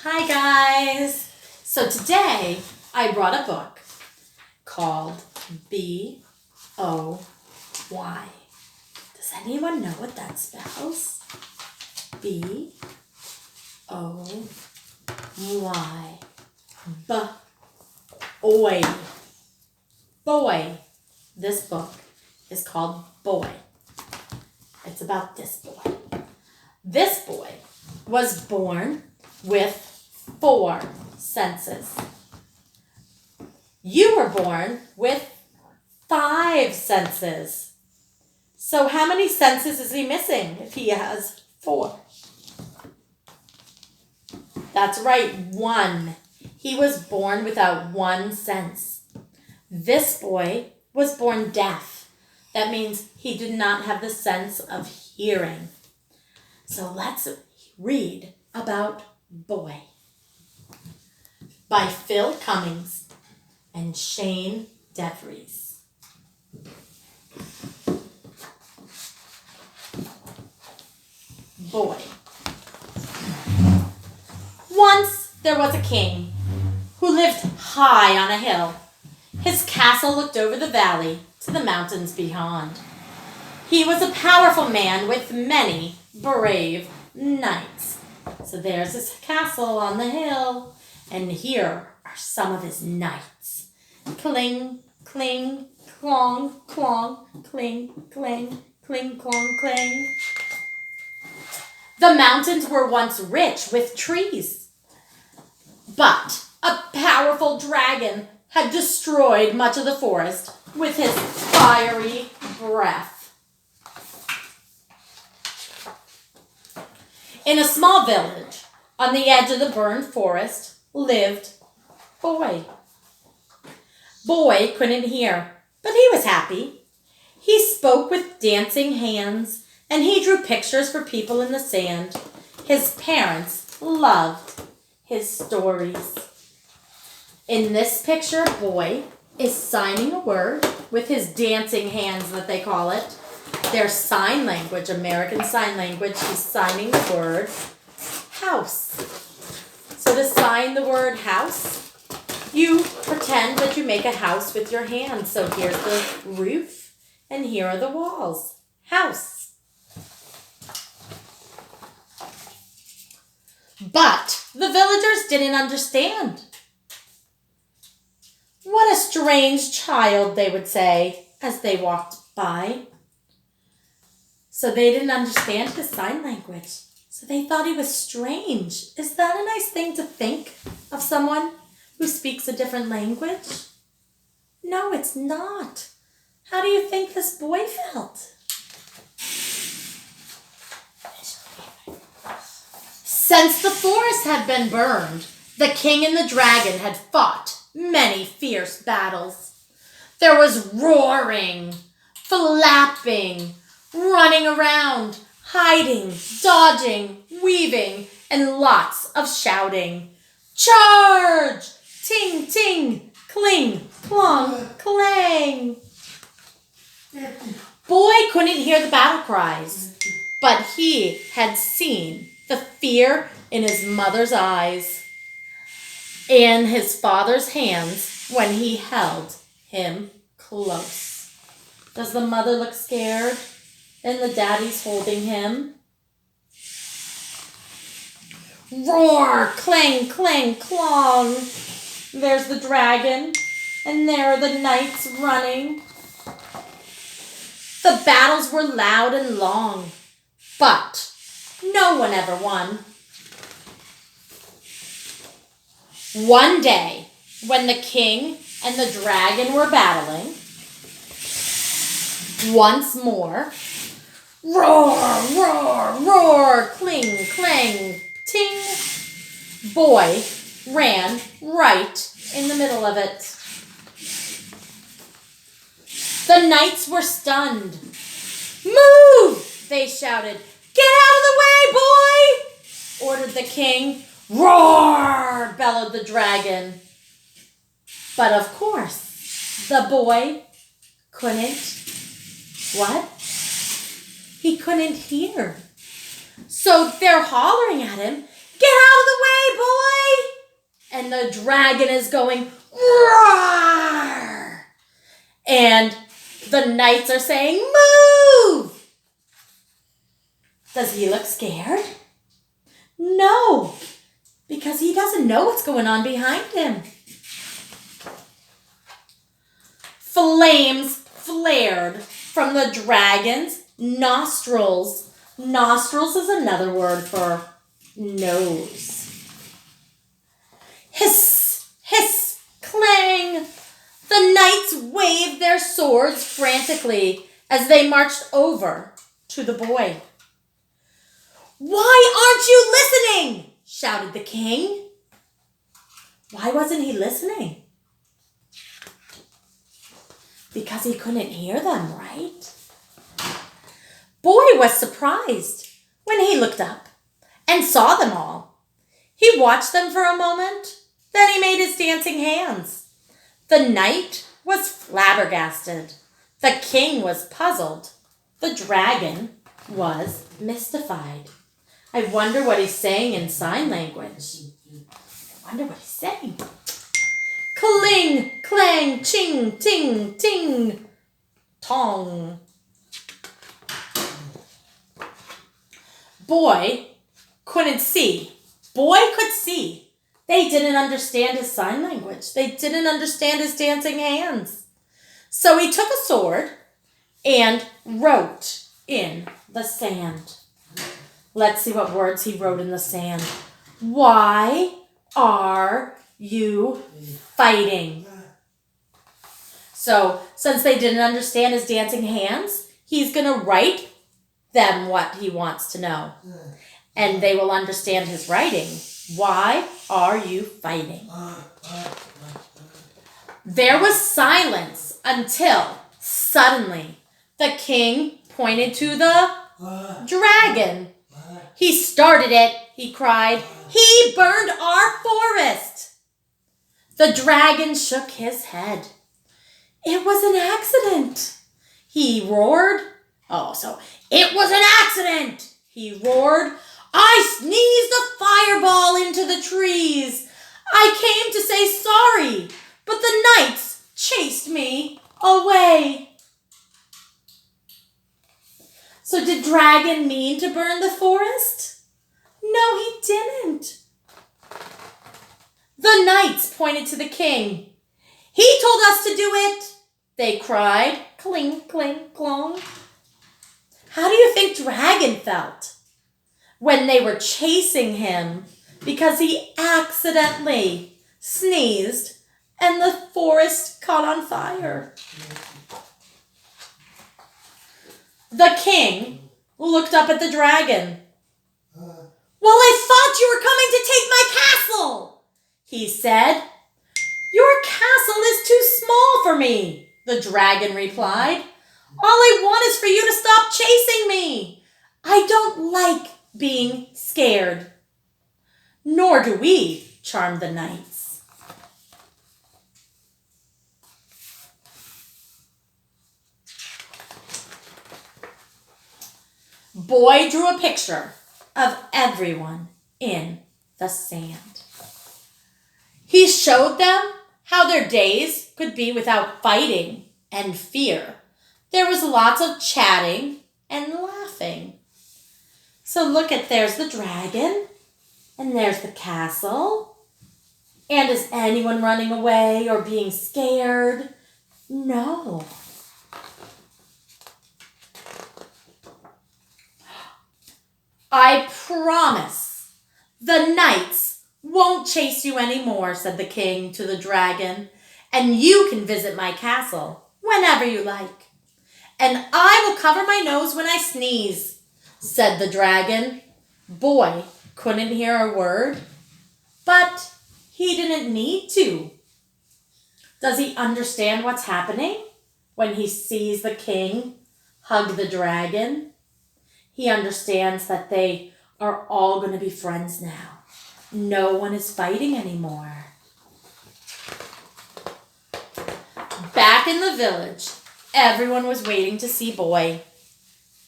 Hi guys! So today I brought a book called B-O-Y. Does anyone know what that spells? B-O-Y. B-oy. Boy. This book is called Boy. It's about this boy. This boy was born with 4 senses. You were born with 5 senses. So how many senses is he missing if he has 4? That's right, 1. He was born without 1 sense. This boy was born deaf. That means he did not have the sense of hearing. So let's read about Boy by Phil Cummings and Shane DeVries. Boy. Once there was a king who lived high on a hill. His castle looked over the valley to the mountains beyond. He was a powerful man with many brave knights. So there's his castle on the hill, and here are some of his knights. Cling, cling, clong, clong, cling, clang, cling, clong, clang. The mountains were once rich with trees, but a powerful dragon had destroyed much of the forest with his fiery breath. In a small village on the edge of the burned forest lived Boy. Boy couldn't hear, but he was happy. He spoke with dancing hands, and he drew pictures for people in the sand. His parents loved his stories. In this picture, Boy is signing a word with his dancing hands, that they call it. Their sign language, American Sign Language. He's signing the word house. So to sign the word house, you pretend that you make a house with your hands. So here's the roof, and here are the walls. House. But the villagers didn't understand. What a strange child, they would say as they walked by. So they didn't understand his sign language. So they thought he was strange. Is that a nice thing to think of someone who speaks a different language? No, it's not. How do you think this boy felt? Since the forest had been burned, the king and the dragon had fought many fierce battles. There was roaring, flapping, running around, hiding, dodging, weaving, and lots of shouting. Charge! Ting, ting, cling, clong, clang. Boy couldn't hear the battle cries, but he had seen the fear in his mother's eyes and his father's hands when he held him close. Does the mother look scared? And the daddy's holding him. Roar, clang, clang, clong. There's the dragon, and there are the knights running. The battles were loud and long, but no one ever won. One day, when the king and the dragon were battling, once more, roar, roar, roar, cling, clang, ting. Boy ran right in the middle of it. The knights were stunned. Move, they shouted. Get out of the way, boy, ordered the king. Roar, bellowed the dragon. But of course, the boy couldn't, what? He couldn't hear. So they're hollering at him, get out of the way, boy! and the dragon is going, roar! And the knights are saying, move! Does he look scared? No, because he doesn't know what's going on behind him. Flames flared from the dragon's nostrils. Nostrils is another word for nose. Hiss, hiss, clang. The knights waved their swords frantically as they marched over to the boy. Why aren't you listening? Shouted the king. Why wasn't he listening? Because he couldn't hear them, right? Boy was surprised when he looked up and saw them all. He watched them for a moment, then he made his dancing hands. The knight was flabbergasted. The king was puzzled. The dragon was mystified. I wonder what he's saying in sign language. I wonder what he's saying. Cling, clang, ching, ting, ting, tong. Boy couldn't see. Boy could see. They didn't understand his sign language. They didn't understand his dancing hands. So he took a sword and wrote in the sand. Let's see what words he wrote in the sand. Why are you fighting? So, since they didn't understand his dancing hands, he's going to write them what he wants to know. And they will understand his writing. Why are you fighting? There was silence until suddenly the king pointed to the dragon. He started it, he cried. He burned our forest. The dragon shook his head. It was an accident. He roared. It was an accident. He roared. I sneezed a fireball into the trees. I came to say sorry, but the knights chased me away. So did dragon mean to burn the forest? No, he didn't. The knights pointed to the king. He told us to do it, they cried. Cling, cling, clong. How do you think dragon felt when they were chasing him because he accidentally sneezed and the forest caught on fire? The king looked up at the dragon. Well, I thought you were coming to take my castle, he said. Your castle is too small for me, the dragon replied. All I want is for you to stop chasing me. I don't like being scared. Nor do we, charmed the knights. Boy drew a picture of everyone in the sand. He showed them how their days could be without fighting and fear. There was lots of chatting and laughing. So look at, there's the dragon, and there's the castle. And is anyone running away or being scared? No. I promise the knights won't chase you anymore, said the king to the dragon, and you can visit my castle whenever you like. And I will cover my nose when I sneeze, said the dragon. Boy couldn't hear a word, but he didn't need to. Does he understand what's happening when he sees the king hug the dragon? He understands that they are all going to be friends now. No one is fighting anymore. Back in the village, everyone was waiting to see Boy.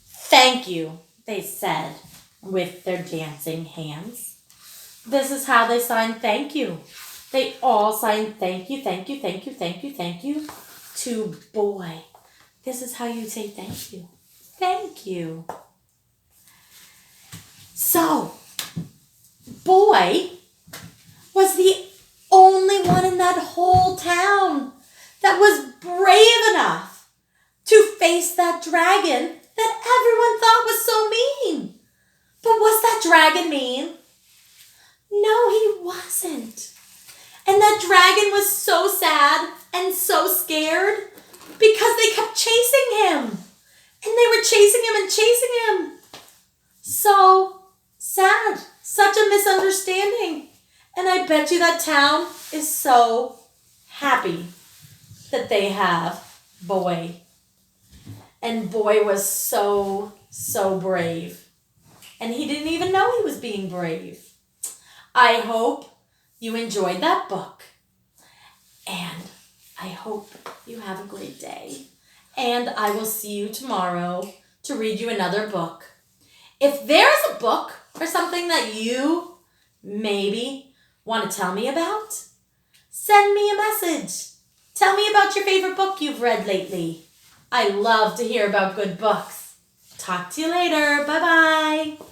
Thank you, they said with their dancing hands. This is how they signed thank you. They all signed thank you, thank you, thank you, thank you, thank you to Boy. This is how you say thank you. Thank you. So, Boy was the only one in that whole town that was brave enough to face that dragon that everyone thought was so mean. But was that dragon mean? No, he wasn't. And that dragon was so sad and so scared because they kept chasing him. And they were chasing him and chasing him. So sad. Such a misunderstanding. And I bet you that town is so happy that they have Boy. And Boy was so brave. And he didn't even know he was being brave. I hope you enjoyed that book. And I hope you have a great day. And I will see you tomorrow to read you another book. If there's a book or something that you maybe want to tell me about, send me a message. Tell me about your favorite book you've read lately. I love to hear about good books. Talk to you later. Bye-bye.